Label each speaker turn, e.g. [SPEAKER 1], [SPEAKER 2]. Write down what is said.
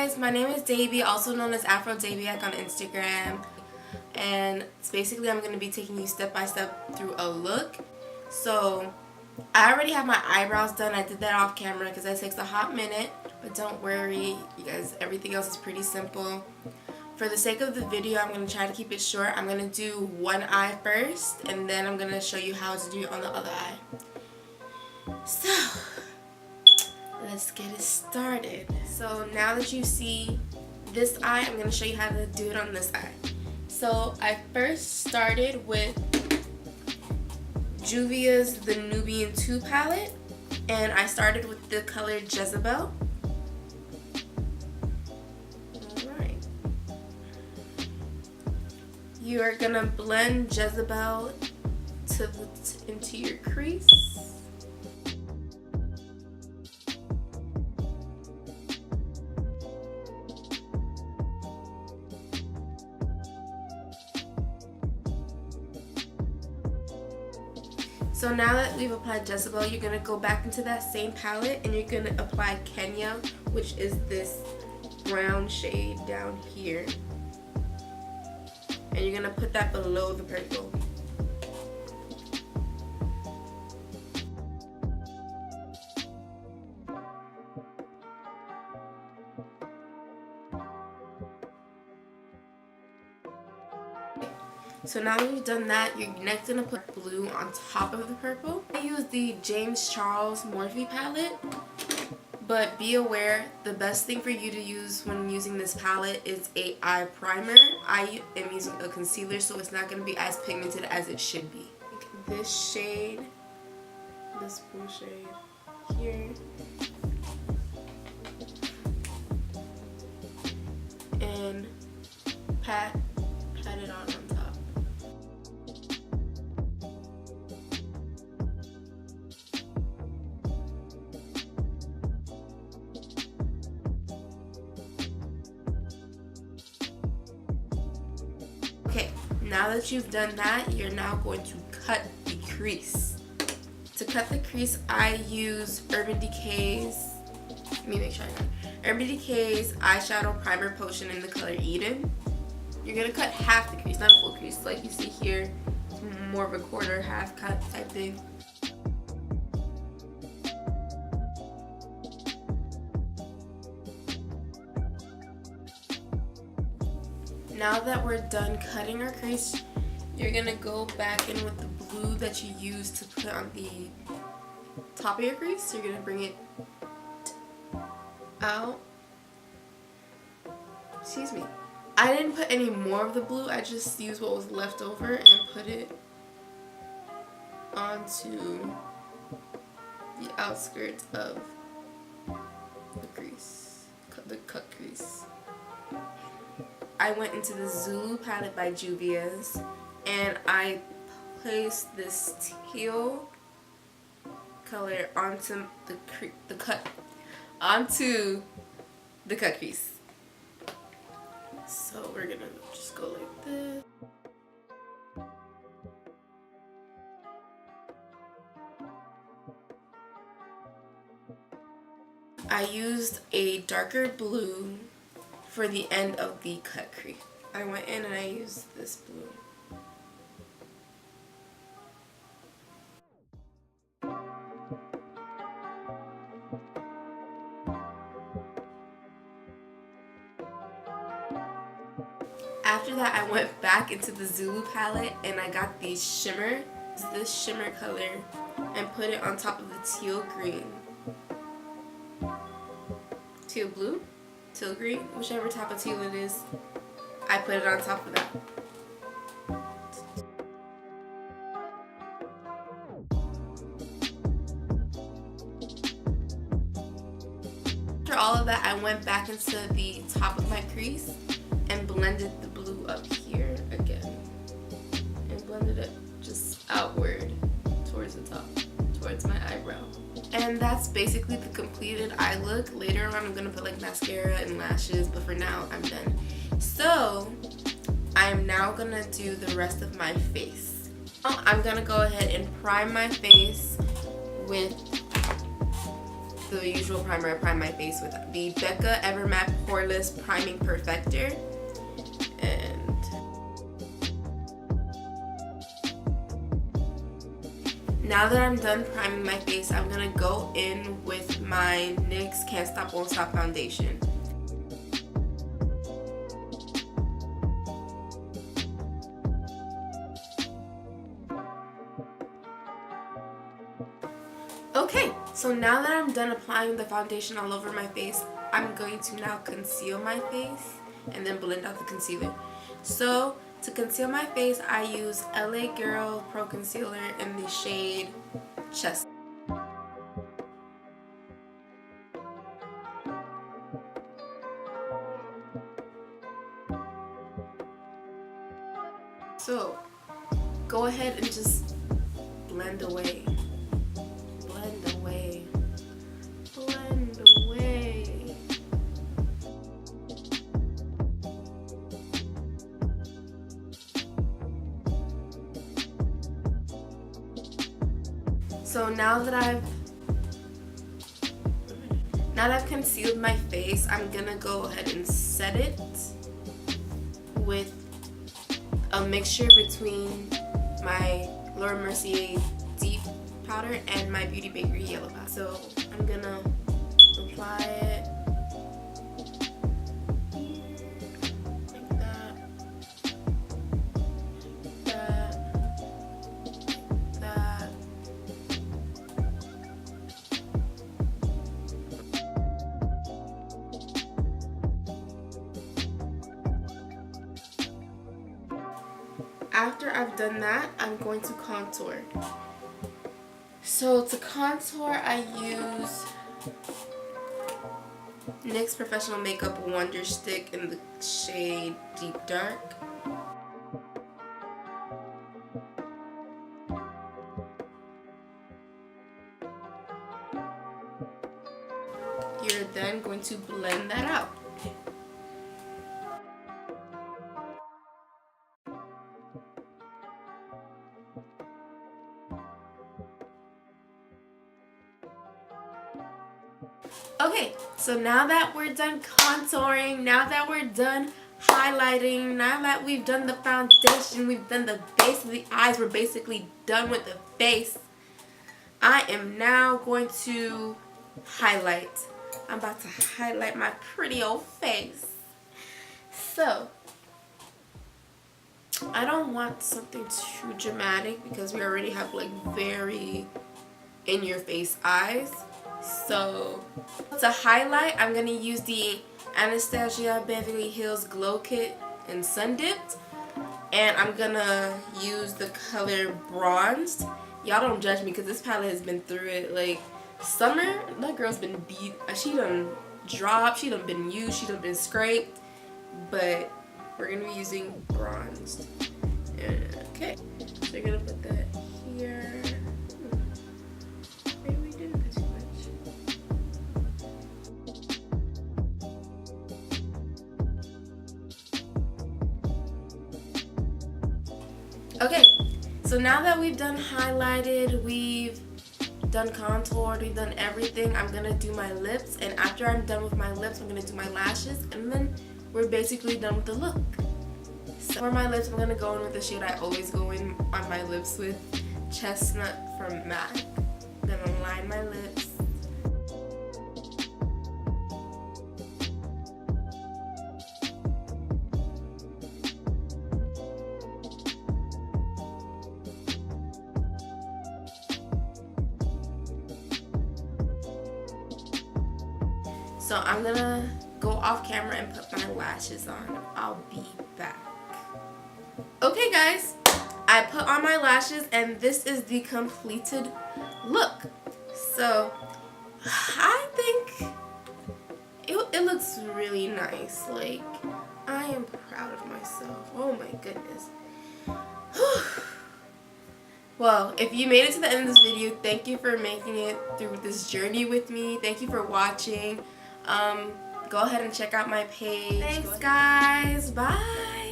[SPEAKER 1] guys, my name is Davey, also known as Afrodaybeac on Instagram, and basically I'm going to be taking you step by step through a look. So I already have my eyebrows done. I did that off camera because that takes a hot minute, but don't worry you guys, everything else is pretty simple. For the sake of the video, I'm going to try to keep it short. I'm going to do one eye first, and then I'm going to show you how to do it on the other eye. So let's get it started. So now that you see this eye, I'm going to show you how to do it on this eye. So I first started with Juvia's The Nubian 2 palette, and I started with the color Jezebel. Alright. You are going to blend Jezebel into your crease. So now that we've applied Jezebel, you're going to go back into that same palette and you're going to apply Kenya, which is this brown shade down here. And you're going to put that below the purple. So now that you've done that, you're next going to put blue on top of the purple. I use the James Charles Morphe palette, but be aware the best thing for you to use when using this palette is a eye primer. I am using a concealer, so it's not going to be as pigmented as it should be. This shade, this blue shade here, and pat it on top. Okay, now that you've done that, you're now going to cut the crease. To cut the crease, I use Urban Decay's, let me make sure I got it. Urban Decay's eyeshadow primer potion in the color Eden. You're going to cut half the crease, not a full crease. Like you see here, it's more of a quarter, half cut type thing. Now that we're done cutting our crease, you're going to go back in with the blue that you used to put on the top of your crease. So you're going to bring it out. Excuse me. I didn't put any more of the blue. I just used what was left over and put it onto the outskirts of the crease, the cut crease. I went into the Zulu palette by Juvia's and I placed this teal color onto the cut crease. So we're gonna just go like this. I used a darker blue for the end of the cut crease. I went in and I used this blue. After that, I went back into the Zulu palette and I got this shimmer color, and put it on top of the teal green. Teal blue? Teal green? Whichever type of teal it is, I put it on top of that. After all of that, I went back into the top of my crease and blended the blue up here again. And blended it just outward towards the top, towards my eyebrow. And that's basically the completed eye look. Later on I'm going to put like mascara and lashes, but for now I'm done. So I'm now going to do the rest of my face. I'm going to go ahead and prime my face with the usual primer, I prime my face with the Becca Evermatte Poreless Priming Perfector. And now that I'm done priming my face, I'm gonna go in with my NYX Can't Stop Won't Stop foundation. Okay, so now that I'm done applying the foundation all over my face, I'm going to now conceal my face and then blend out the concealer. So to conceal my face, I use LA Girl Pro Concealer in the shade Chestnut. So go ahead and just blend away. Blend away. Blend away. So now that I've concealed my face, I'm gonna go ahead and set it with a mixture between my Laura Mercier Deep Powder and my Beauty Bakery Yellow Powder. So I'm gonna apply it here, like that, that. After I've done that, I'm going to contour. So to contour, I use NYX Professional Makeup Wonder Stick in the shade Deep Dark. You're then going to blend that out. Okay, so now that we're done contouring, now that we're done highlighting, now that we've done the foundation, we've done the base of the eyes, we're basically done with the face, I am now going to highlight. I'm about to highlight my pretty old face. So, I don't want something too dramatic because we already have like very in-your-face eyes. So to highlight, I'm going to use the Anastasia Beverly Hills Glow Kit in Sun Dipped. And I'm going to use the color Bronzed. Y'all don't judge me because this palette has been through it. Like, Summer, that girl's been beat. She done dropped, she done been used, she done been scraped. But we're going to be using Bronzed. Okay, so you're going to put that here. Okay, so now that we've done highlighted, we've done contoured, we've done everything, I'm going to do my lips. And after I'm done with my lips, I'm going to do my lashes. And then we're basically done with the look. So for my lips, I'm going to go in with the shade I always go in on my lips with, Chestnut from MAC. I'm going to line my lips. So I'm gonna go off camera and put my lashes on. I'll be back. Okay guys, I put on my lashes and this is the completed look. So I think it looks really nice. Like, I am proud of myself. Oh my goodness. Well, if you made it to the end of this video, thank you for making it through this journey with me. Thank you for watching. Go ahead and check out my page. Thanks guys. Bye.